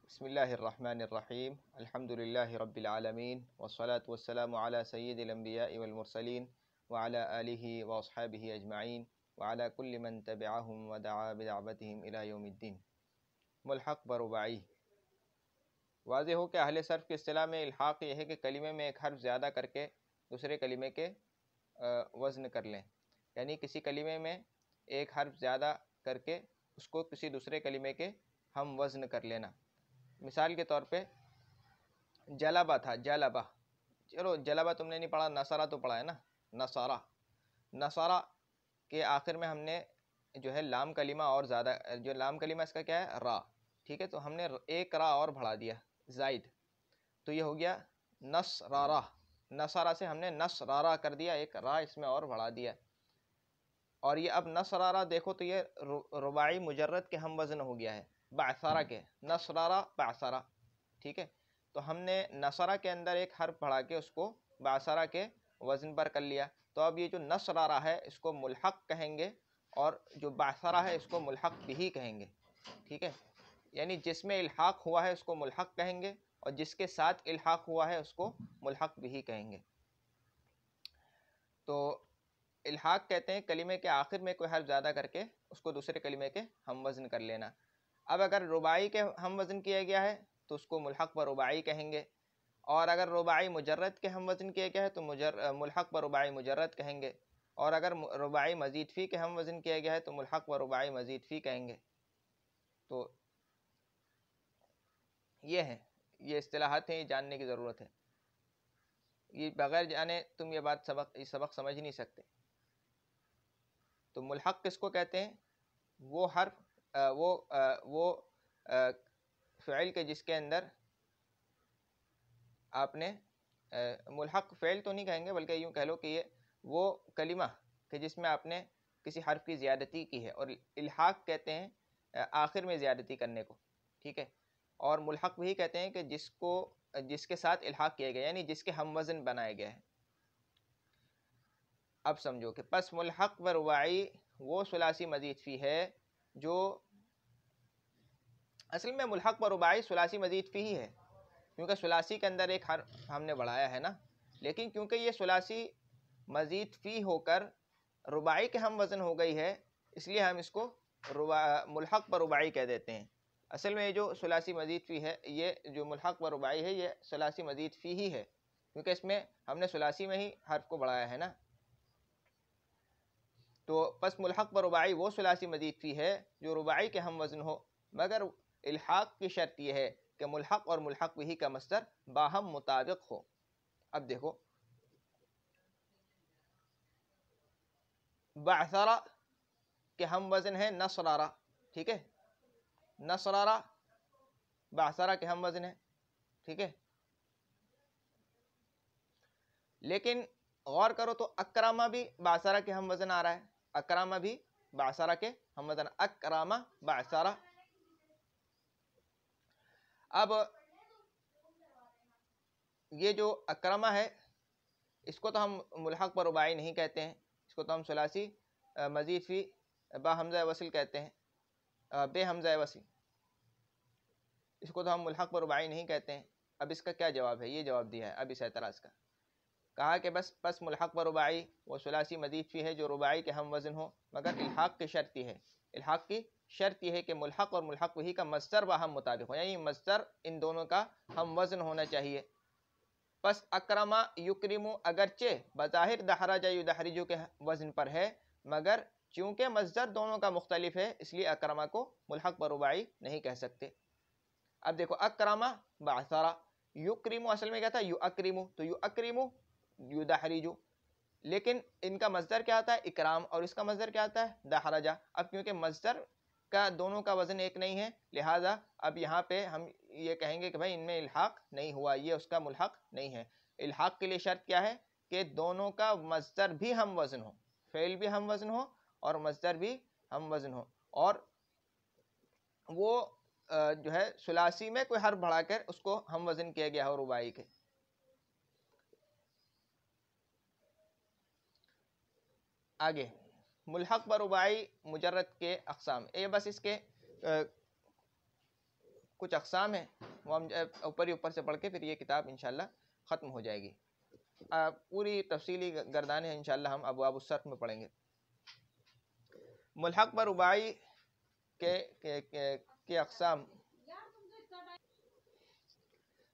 बिस्मिल्लाहिर्रहमानिर्रहीम अल्हम्दुलिल्लाहि रब्बिल आलमीन वस्सलातु वस्सलामु अला सय्यिदिल अंबिया'i वल मुरसलीन व अला आलिहि व अस्हाबिहि अजमाइन व अला कुल्लि मन तबिअहुम व दआ बिदअवतिहिम इला यौमिद्दीन। मुल्हक़ व रुबाई। वाज़ेह हो कि अहले सर्फ़ की इस्तिलाह में इल्हाक़ यह है कि कलिमे में एक हर्फ ज़्यादा करके दूसरे कलिमे के वज़न कर लें, यानी किसी कलिमे में एक हर्फ ज़्यादा करके उसको किसी दूसरे कलिमे के हम वज़न कर लेना। मिसाल के तौर पे जलबा था, जलबा, चलो जलबा तुमने नहीं पढ़ा, नसरा तो पढ़ा है ना, नसरा। नसरा के आखिर में हमने जो है लाम कलिमा और ज़्यादा, जो लाम कलिमा इसका क्या है, रा, ठीक है, तो हमने एक रा और बढ़ा दिया ज़ाइद, तो ये हो गया नसरारा। नसरा से हमने नसरारा कर दिया, एक रा इसमें और बढ़ा दिया, और ये अब नसरारा देखो तो ये रुबाई मुजर्रद के हम वज़न हो गया है, बासारा के, नसरारा बासारा, ठीक है। तो हमने नसरा के अंदर एक हर्फ बढ़ा के उसको बासारा के वज़न पर कर लिया, तो अब ये जो नसरारा है इसको मुल्हक़ कहेंगे और जो बासारा है इसको मुल्हक़ बिही कहेंगे, ठीक है। यानी जिसमें इल्हाक़ हुआ है उसको मुल्हक़ कहेंगे और जिसके साथ इल्हाक़ हुआ है उसको मुल्हक़ बिही कहेंगे। तो इल्हाक़ कहते हैं कलिमे के आखिर में कोई हर्फ ज़्यादा करके उसको दूसरे कलिमे के हम वज़न कर लेना। अब अगर रुबाई के हम वज़न किया गया है तो उसको मुल्हक़ व रुबाई कहेंगे, और अगर रुबाई मुजर्रद के हम वज़न किया गया है तो मुल्हक़ व रुबाई मुजर्रद कहेंगे, और अगर रुबाई मज़ीद फ़ी के हम वज़न किया गया है तो मुल्हक़ व रुबाई मज़ीद फ़ी कहेंगे। तो ये है, ये इस्तिलाहात हैं, ये जानने की ज़रूरत है, ये बग़ैर जाने तुम ये सबक समझ नहीं सकते। तो मुल्हक़ किसको कहते हैं, वो हर्फ वो फ़िल के जिसके अंदर आपने मुल्हक़ फ़िल तो नहीं कहेंगे बल्कि यूँ कह लो कि ये वो कलिमा कि जिसमें आपने किसी हर्फ की ज़्यादती की है, और इल्हाक़ कहते हैं आखिर में ज़्यादती करने को, ठीक है। और मुल्हक़ भी कहते हैं कि जिसके साथ इल्हाक़ किया गया, यानी जिसके हम वज़न बनाए गए हैं। अब समझो कि पस मुल्हक़ व रुबाई वो सुलासी मज़ीद फ़ी है जो असल में मुल्हक़ व रुबाई सुलासी मज़ीद फ़ी ही है, क्योंकि सुलासी के अंदर एक हर्फ हमने बढ़ाया है ना, लेकिन क्योंकि ये सुलासी मज़ीद फ़ी होकर रुबाई के हम वज़न हो गई है, इसलिए हम इसको मुल्हक़ व रुबाई कह देते हैं। असल में ये जो सुलासी मज़ीद फ़ी है, ये जो मुल्हक़ व रुबाई है, ये सुलासी मज़ीद फ़ी ही है, क्योंकि इसमें हमने सुलासी में ही हर्फ को बढ़ाया है ना। तो बस मुल्हक़ व रुबाई वो सुलासी मज़ीद फ़ी है जो रुबाई के हम वज़न हो, मगर इल्हाक़ की शर्त यह है कि मुल्हक़ और मुल्हक़ बिही का मस्दर बाहम मुताबिक हो। अब देखो बासरा के हम वज़न है नसरारा, ठीक है, नसरारा बासरा के हम वज़न है, ठीक है। लेकिन गौर करो तो अकरामा भी बासरा के हम वज़न आ रहा है, अकरामा भी बासरा के हम वज़न, अकरामा बासरा। अब ये जो अकरमा है इसको तो हम मुल्हक़ व रुबाई नहीं कहते हैं, इसको तो हम सुलासी मज़ीद फ़ी बा हमज़ा वसिल कहते हैं, बे हमज़ा वसिल, इसको तो हम मुल्हक़ व रुबाई नहीं कहते हैं। अब इसका क्या जवाब है, ये जवाब दिया है अब इस एतराज़ का, कहा कि बस मुल्हक़ व रुबाई वो सुलासी मज़ीद फ़ी है जो रुबाई के हम वज़न हो, मगर इल्हाक़ की शर्त है, इल्हाक़ की शर्त यह है कि मुल्हक़ और मुल्हक़ बिही का मस्दर बाहम मुताबिक हो, यानी मस्दर इन दोनों का हम वज़न होना चाहिए। बस अकरमा युक्रिमु अगरचे बज़ाहिर दहराजा युदहरिजु के वज़न पर है, मगर चूँकि मस्दर दोनों का मुख्तलिफ है इसलिए अकरमा को मुल्हक़ व रुबाई नहीं कह सकते। अब देखो अकरमा बासरा, युक्रिमु असल में क्या था, युअक्रिमु, तो युअक्रिमु युदहरिजु, लेकिन इनका मस्दर क्या आता है, इकराम, और इसका मस्दर क्या आता है, दहराजा। अब क्योंकि मस्दर का दोनों का वज़न एक नहीं है, लिहाजा अब यहाँ पे हम ये कहेंगे कि भाई इनमें इल्हाक़ नहीं हुआ, ये उसका मुल्हक़ नहीं है। इल्हाक़ के लिए शर्त क्या है कि दोनों का मस्दर भी हम वज़न हो, फ़ेल भी हम वज़न हो और मस्दर भी हम वज़न हो, और वो जो है सुलासी में कोई हर्फ बढ़ाकर उसको हम वज़न किया गया हो रुबाई के। आगे मुल्हक़ व रुबाई मुजर्रद के अक़साम, ये बस इसके कुछ अक़साम हैं, वो हम ऊपर ही ऊपर से पढ़ के फिर ये किताब इंशाल्लाह ख़त्म हो जाएगी। पूरी तफसीली गर्दानें इंशाल्लाह हम अबवाब सर्फ़ में पढ़ेंगे। मुल्हक़ व रुबाई के अक़साम।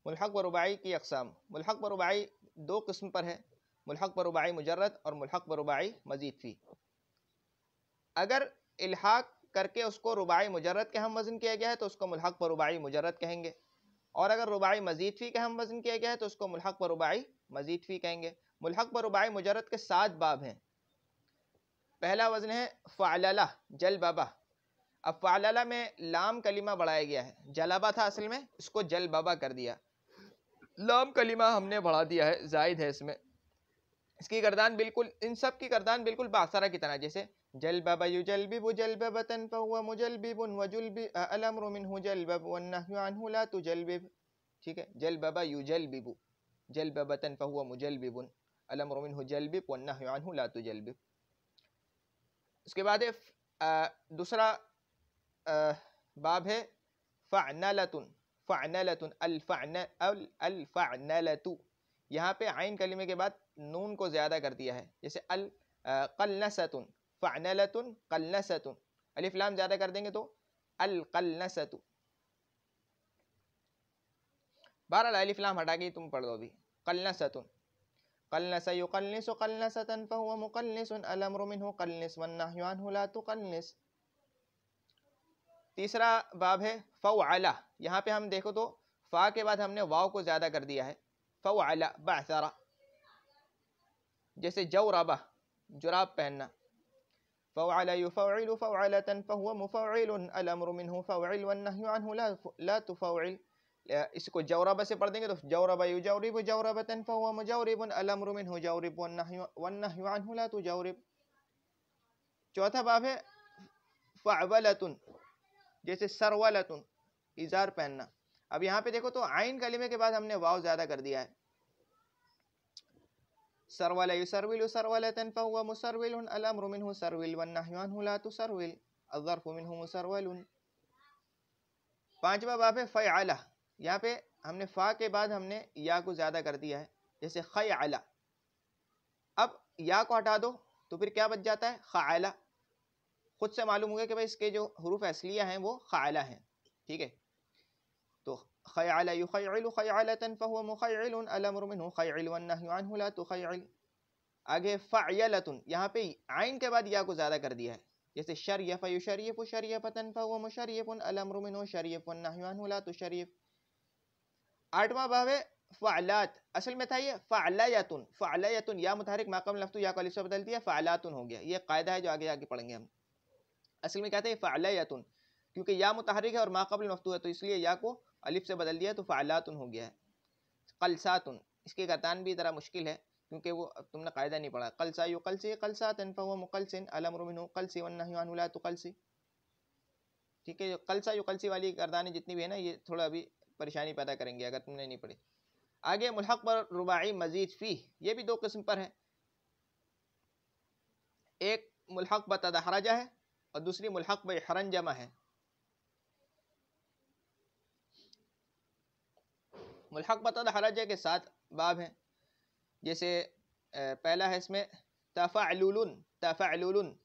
मुल्हक़ व रुबाई की अक़साम। मुल्हक़ व रुबाई दो किस्म पर है, मुल्हक़ व रुबाई मुजर्रद और मुल्हक़ व रुबाई मज़ीद फ़ी। अगर इल्हाक़ करके उसको रुबाई मुजर्रद के हम वज़न किया गया है तो उसको मुल्हक़ व रुबाई मुजर्रद कहेंगे, और अगर रुबाई मज़ीद फ़ी के हम वज़न किया गया है तो उसको मुल्हक़ व रुबाई मज़ीद फ़ी कहेंगे। मुल्हक़ व रुबाई मुजर्रद के 7 बाब हैं। पहला वज़न है फ़अलला, जलबबा। अब फ़अलला में लाम कलिमा बढ़ाया गया है, जलबा था असल में, इसको जलबबा कर दिया, लाम कलिमा हमने बढ़ा दिया है, जायद है इसमें। इसकी गर्दान बिल्कुल, इन सब की गर्दान बिल्कुल बासरा की तरह, जैसे जलबबा युजलबिबु जलबबतन फहुवा मुजलबिबुन वजुलबि अलअम्रु मिन्हु जलबब वन्नहयु अन्हु ला तुजलबिब। ठीक है, जलबबा युजलबिबु जलबबतन फहुवा मुजलबिबुन अलअम्रु मिन्हु जलबिब वन्नहयु अन्हु ला तुजलबिब। उसके बाद दूसरा बाब है फ़अनलतुन। फ़अनलतुन अल-फ़अनलतु, यहाँ पे आइन कलिमे के बाद नून को ज़्यादा कर दिया है, जैसे अल क़लनसतुन, फ़अनलतुन क़लनसतुन, अलिफ लाम ज़्यादा कर देंगे तो अल क़लनसतु। बहरहाल अलिफ लाम हटा के तुम पढ़ दो अभी, क़लनसतुन। क़लनस युक़लनिसु क़लनसतन फ़हुवा मुक़लनिसुन अलअम्रु मिन्हु क़लनिस वन्नहयु अन्हु ला तुक़लनिस। तीसरा बाब है फ़अला। यहाँ पे हम देखो तो फ़ा के बाद हमने वाव को ज़्यादा कर दिया है, फ़अला बअसरा, जैसे जौरबा, जुराब पहनना। फ़अला युफ़अइलु फ़अलतन फ़हुवा मुफ़अइलुन अलअम्रु मिन्हु फ़अइल वन्नहयु अन्हु ला तुफ़अइल। इसको जौरबा से पढ़ देंगे तो जौरबा युजौरिबु जौरबतन फ़हुवा मुजौरिबुन अलअम्रु मिन्हु जौरिब वन्नहयु अन्हु ला तुजौरिब। चौथा बाब है फ़अवलतुन, जैसे सरवलतुन, इज़ार पहनना। अब यहाँ पे देखो तो आइन कलिमे के बाद हमने वाव ज़्यादा कर दिया है, सरवल युसरविलु सरवलतन फ़हुवा मुसरविलुन अलअम्रु मिन्हु सरविल वन्नहयु अन्हु ला तुसरविल अज़्ज़र्फ़ु मिन्हु मुसरवलुन। पांचवा बाब है फ़अला। यहाँ पे हमने फ़ा के बाद हमने या को ज़्यादा कर दिया है, जैसे ख़यअला। अब या को हटा दो तो फिर क्या बच जाता है, ख़अला। खुद से मालूम हो गया कि भाई इसके जो हुरूफ असलिया हैं वो ख़अला हैं। ठीक है, तो ख़यअला युख़यइलु ख़यअलतन फ़हुवा मुख़यइलुन अलअम्रु मिन्हु ख़यइल वन्नहयु अन्हु ला तुख़यइल। आगे फ़अयलतुन, यहाँ पे आइन के बाद या को ज़्यादा कर दिया है, जैसे शर्यफ़ युशर्यिफ़ु शर्यफ़तन फ़हुवा मुशर्यिफ़ुन अलअम्रु मिन्हु शर्यिफ़ वन्नहयु अन्हु ला तुशर्यिफ़। आठवां बाब है फ़अलात। असल में था ये फ़अलयतुन, फ़अलयतुन, या मुतहरिक मा क़ब्ल लफ़्ज़ु या को अलिफ से बदल दिया, फ़अलातुन हो गया। ये कायदा है जो आगे आगे पढ़ेंगे हम। असल में कहते हैं फ़अलयतुन, क्योंकि या मुतहरिक है और मा क़ब्ल मफ़्तूह है तो इसलिए या को अलिफ से बदल दिया तो फ़अलातुन हो गया है। क़लसातुन, इसकी गर्दान भी ज़रा मुश्किल है क्योंकि वो तुमने कायदा नहीं पढ़ा। क़लसा युक़लसी क़लसातन फ़हुवा मुक़लसिन अलअम्रु मिन्हु क़लसी वन्नहयु अन्हु ला तुक़लसी। ठीक है, क़लसा युक़लसी वाली गर्दानें जितनी भी है ना, ये थोड़ा अभी परेशानी पैदा करेंगे अगर तुमने नहीं पढ़ी। आगे मुल्हक़ व रुबाई मज़ीद फ़ी, ये भी दो किस्म पर है, एक मुल्हक़ ब तदहरजा है और दूसरी मुल्हक़ ब इहरंजमा है। मुल्हक़ ब तदहरजा के 7 बाब हैं, जैसे पहला है इसमें तफ़अलुलुन, तफ़अलुलुन,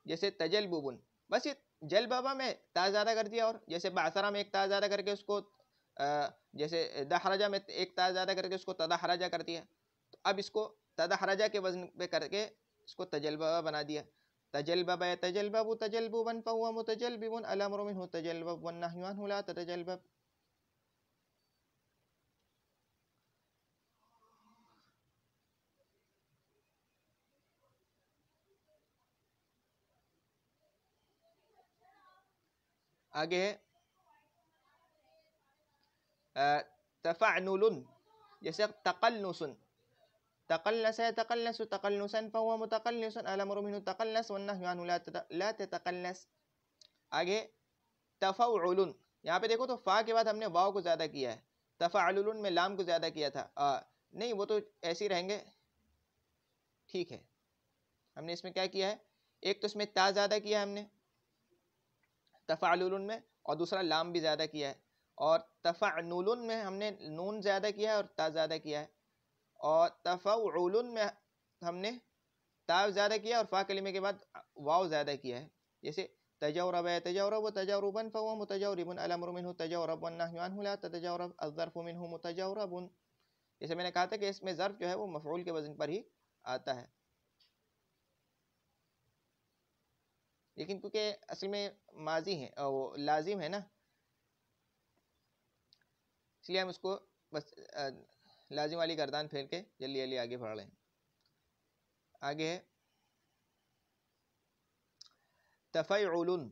जैसे तजलबुबुन, बस ये जलबबा में ता ज़्यादा कर दिया, और जैसे बासरा में एक ता ज़्यादा करके उसको जैसे दहरजा में एक ता ज़्यादा करके उसको तदहरजा कर दिया, तो अब इसको तदहरजा के वज़न पे करके इसको तजलबबा बना दिया। तजलबबा यतजलबबु तजलबुबन फ़हुवा मुतजलबिबुन अलअम्रु मिन्हु तजलबब वन्नहयु अन्हु ला ततजलबब। आगे है तफ़अनुलुन, जैसे तक़ल्नुसुन, तक़ल्नस यतक़ल्नसु तक़ल्नुसन फ़हुवा मुतक़ल्निसुन अलअम्रु मिन्हु तक़ल्नस वन्नहयु अन्हु ला ततक़ल्नस। आगे तफ़अउलुन, यहाँ पे देखो तो फ़ा के बाद हमने वाव को ज़्यादा किया है, तफ़अलुलुन में लाम को ज़्यादा किया था। नहीं, वो तो ऐसे ही रहेंगे, ठीक है। हमने इसमें क्या किया है, एक तो इसमें ता ज़्यादा किया हमने तफ़अलुलुन में, और दूसरा लाम भी ज़्यादा किया है। और तफ़अनुलन में हमने नून ज़्यादा किया है और ता ज़्यादा किया है। और तफ़अउलुन में हमने ता ज़्यादा किया और फ़ा कलिमे के बाद वाव ज़्यादा किया है। जैसे तजौरब यतजौरब तजौरुबन फ़हुव मुतजौरिबुन अल-अम्रु मिन्हु तजौरब वन्नहयु अन्हु ला ततजौरब अज़-ज़र्फ़ु मिन्हु मुतजौरबुन। जैसे मैंने कहा था कि इसमें ज़र्फ़ जो है वो मफ़ऊल के वज़न पर ही आता है, लेकिन क्योंकि असल में माजी है वो लाजिम है ना, इसलिए हम उसको बस लाजिम वाली गर्दान फेर के जल्दी जल्दी आगे बढ़ रहे हैं। आगे है तफ़यउलुन।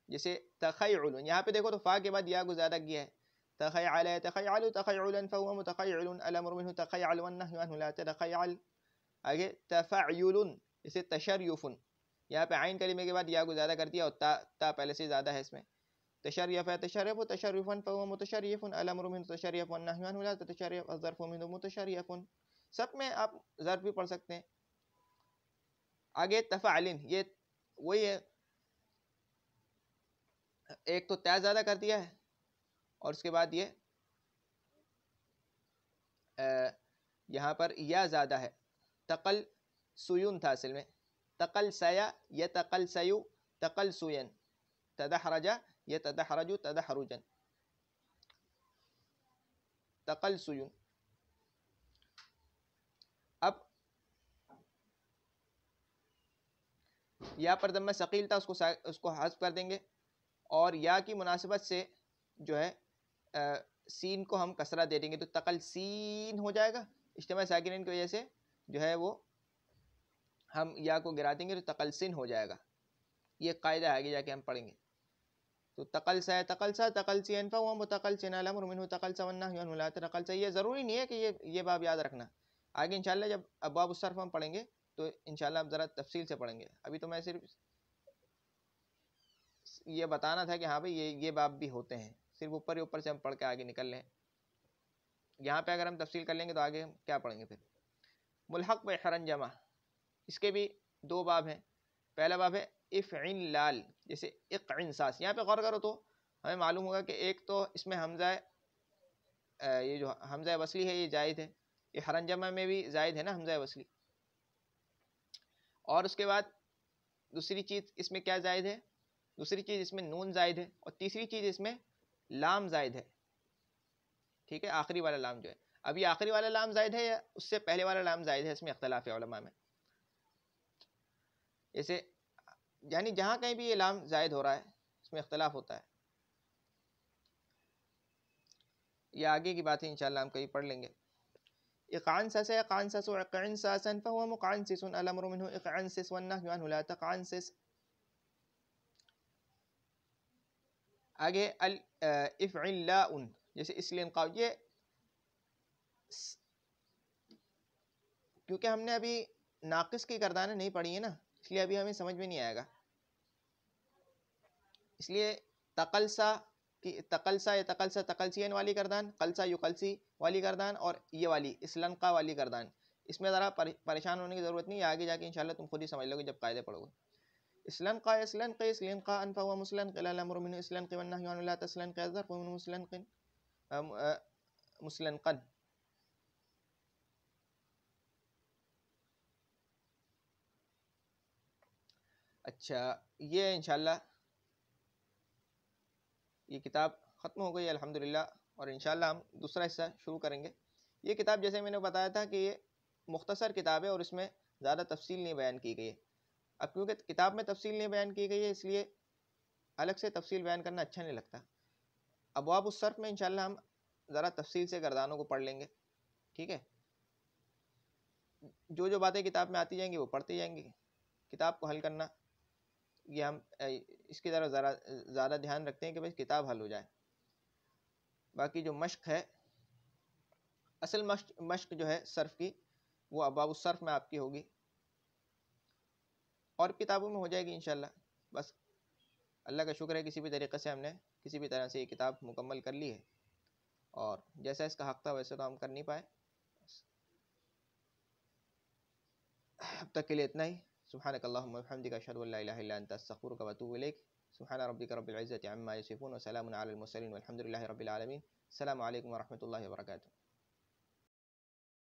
जैसे तख़यउलुन, यहाँ पे देखो तो फ़ा के बाद या को ज़्यादा किया है। तख़यअल यतख़यअलु तख़यउलन फ़हुव मुतख़यअलुन अल-अम्रु मिन्हु तख़यअल वन्नहयु अन्हु ला ततख़यअल। आगे तफ़अयुलुन, जैसे तशर्युफुन, यहाँ पे आइन कलिमे के बाद या को ज़्यादा कर दिया और ता पहले से ज़्यादा है इसमें। तशर्यफ़ यतशर्यफ़ु तशर्युफ़न फ़हुव मुतशर्यिफ़ुन अल-अम्रु मिन्हु तशर्यफ़ वन्नहयु अन्हु ला ततशर्यफ़ अज़-ज़र्फ़ु मिन्हु मुतशर्यफ़ुन। सब में आप ज़र्फ़ भी पढ़ सकते हैं। आगे तफ़अलिन, ये वही है, एक तो त्या ज़्यादा कर दिया है और उसके बाद ये यहाँ पर या ज़्यादा है। तक़ल सुयुन था असल में, तक़ल सया या तक़ल सयु तक़ल सुयन, तदहरजा या तदहरजु तदहरुजन, तक़ल सुयुन। अब या पर दम्मा सकील था, उसको हज़्फ़ कर देंगे और या की मुनासिबत से जो है सीन को हम कसरा दे देंगे तो तक़ल सीन हो जाएगा। इज्तिमा साकिनैन की वजह से जो है वो हम या को गिरा देंगे तो तक़ल सिन हो जाएगा। ये कायदा आगे जाके हम पढ़ेंगे। तो तक़ल सा तक़ल सा तक़ल सिन फ़हुव मुतक़लसिन अल-अम्रु मिन्हु तक़लसा वन्नहयु अन्हु ला ततक़लसा। ये ज़रूरी नहीं है कि ये बाब याद रखना, आगे इंशाल्लाह जब अब्वाब सर्फ़ हम पढ़ेंगे तो इंशाल्लाह हम ज़रा तफसील से पढ़ेंगे। अभी तो मैं सिर्फ ये बताना था कि हाँ भाई ये बाब भी होते हैं, सिर्फ ऊपर ही ऊपर से हम पढ़ के आगे निकल लें। यहाँ पे अगर हम तफसील कर लेंगे तो आगे हम क्या पढ़ेंगे फिर। मुल्हक़ व इहरन जमा, इसके भी दो बाब हैं। पहला बाब है इफ़इन लाल, जैसे इक़इन सास, यहाँ पे गौर करो तो हमें मालूम होगा कि एक तो इसमें हमज़ा ये जो हमज़ा वसली है ये जायज़ है, इहरन जमा में भी जायज़ है ना हमज़ा वसली। और उसके बाद दूसरी चीज़ इसमें क्या जायज़ है, दूसरी चीज़ इसमें नून जायज़ है और तीसरी चीज़ इसमें लाम जायज़ है। ठीक है, आखिरी वाला लाम जो है, अब ये आखिरी वाला लाम जायज़ है या उससे पहले वाला लाम जायज़ है, इसमें इख्तिलाफ है उलमा में। जैसे यानी जहाँ कहीं भी ये लाम जायद हो रहा है इसमें इख्तिलाफ होता है। ये आगे की बात है, इंशाल्लाह हम कहीं पढ़ लेंगे। इक़ानसस इक़ानसस इक़ानससन फ़हुव मुक़ानसिसुन अल-अम्रु मिन्हु इक़ानसिस वन्नहयु अन्हु ला तक़ानसिस। आगे अल इफ़इल्लाउन, जैसे इस्लिनक़ा, ये क्योंकि हमने अभी नाक़िस की गर्दानें नहीं पढ़ी है ना, इसलिए अभी हमें समझ में नहीं आएगा। इसलिए तक़लसा की तक़लसा या तक़लसा तक़लसियन वाली गर्दान, क़लसा युक़लसी वाली गर्दान और ये वाली इस्लनक़ा वाली गर्दान, इसमें ज़रा परेशान होने की ज़रूरत नहीं है, आगे जाके इंशाल्लाह तुम खुद ही समझ लोगे जब कायदे पढ़ोगे। इस्लनक़ा इस्लनक़ी इस्लिनक़ा अन फ़हुव मुस्लनक़िन अल-अम्रु मिन्हु इस्लनक़ि वन्नहयु अन्हु ला तस्लनक़ि अज़-ज़र्फ़ु मिन्हु मुस्लनक़िन मुस्लनक़न। अच्छा, ये इंशाल्लाह ये किताब ख़त्म हो गई अल्हम्दुलिल्लाह, और इंशाल्लाह हम दूसरा हिस्सा शुरू करेंगे। ये किताब जैसे मैंने बताया था कि ये मुख्तसर किताब है और इसमें ज़्यादा तफसील नहीं बयान की गई है। अब क्योंकि किताब में तफसील नहीं बयान की गई है इसलिए अलग से तफसील बयान करना अच्छा नहीं लगता। अबवाब उस सर्फ़ में इंशाल्लाह हम ज़रा तफसील से गर्दानों को पढ़ लेंगे। ठीक है, जो जो बातें किताब में आती जाएंगी वो पढ़ती जाएंगी। किताब को हल करना ये हम इसकी तरफ ज़रा ज़्यादा ध्यान रखते हैं कि भाई किताब हल हो जाए। बाकी जो मश्क है, असल मश्क जो है सर्फ़ की, वो अबवाब सर्फ़ में आपकी होगी और किताबों में हो जाएगी इंशाल्लाह। बस अल्लाह का शुक्र है किसी भी तरीक़े से हमने किसी भी तरह से ये किताब मुकम्मल कर ली है, और जैसा इसका हक़ था वैसे तो हम कर नहीं पाए। अब तक के लिए इतना ही। सुब्हानकल्लाहुम्मा व बिहम्दिका अशहदु अल्ला इलाहा इल्ला अंता अस्तग़फिरुका व अतूबु इलैक। Subhana rabbika rabbil izzati amma yasifun wa salamun alal mursalin walhamdulillahi rabbil alamin. Assalamualaikum warahmatullahi wabarakatuh.